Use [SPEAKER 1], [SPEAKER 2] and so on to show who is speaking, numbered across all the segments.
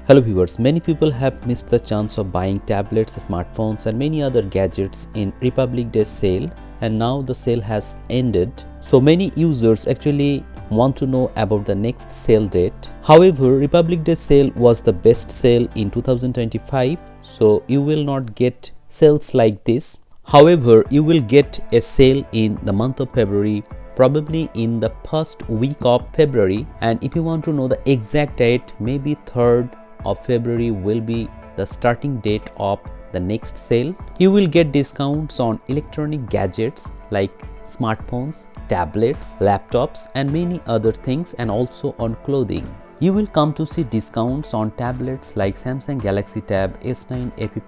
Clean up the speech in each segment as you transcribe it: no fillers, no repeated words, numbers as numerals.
[SPEAKER 1] Hello viewers, many people have missed the chance of buying tablets, smartphones and many other gadgets in Republic Day sale, and now the sale has ended. So many users actually want to know about the next sale date. However, Republic Day sale was the best sale in 2025, so you will not get sales like this. However, you will get a sale in the month of February, probably in the first week of February, and if you want to know the exact date, maybe 3rd of February will be the starting date of the next sale. You will get discounts on electronic gadgets like smartphones, tablets, laptops and many other things, and also on clothing. You will come to see discounts on tablets like Samsung Galaxy Tab S9 AP+,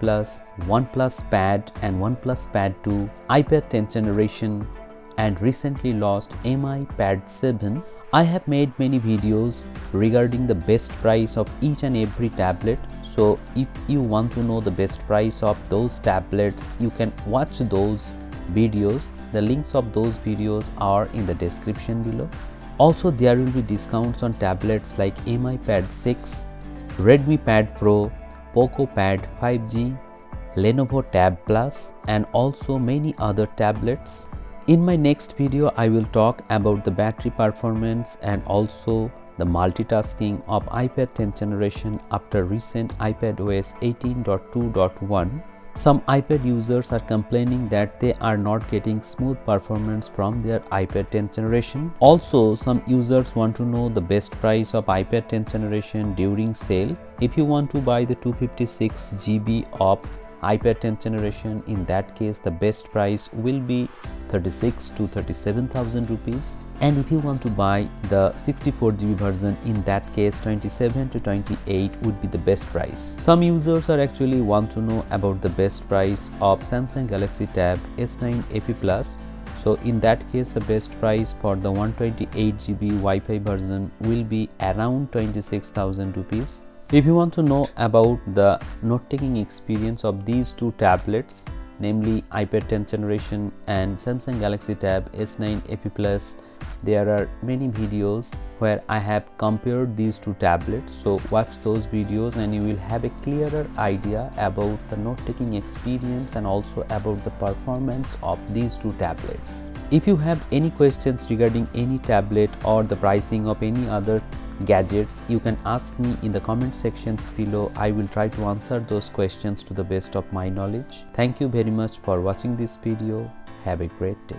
[SPEAKER 1] Oneplus Pad and Oneplus Pad 2, iPad 10th generation and recently launched MI Pad 7. I have made many videos regarding the best price of each and every tablet. So if you want to know the best price of those tablets, you can watch those videos. The links of those videos are in the description below. Also, there will be discounts on tablets like MI Pad 6, Redmi Pad Pro, Poco Pad 5G, Lenovo Tab Plus and also many other tablets. In my next video, I will talk about the battery performance and also the multitasking of iPad 10th generation after recent iPadOS 18.2.1. Some iPad users are complaining that they are not getting smooth performance from their iPad 10th generation. Also, some users want to know the best price of iPad 10th generation during sale. If you want to buy the 256 GB of iPad 10th generation, in that case the best price will be 36 to 37,000 rupees, and if you want to buy the 64 GB version, in that case 27 to 28 would be the best price. Some users are actually want to know about the best price of Samsung Galaxy Tab S9 AP+. So in that case the best price for the 128 GB Wi-Fi version will be around 26,000 rupees. If you want to know about the note-taking experience of these two tablets, namely iPad 10th generation and Samsung Galaxy Tab S9 AP+, there are many videos where I have compared these two tablets. So watch those videos and you will have a clearer idea about the note-taking experience and also about the performance of these two tablets. If you have any questions regarding any tablet or the pricing of any other gadgets, you can ask me in the comment sections below. I will try to answer those questions to the best of my knowledge. Thank you very much for watching this video. Have a great day.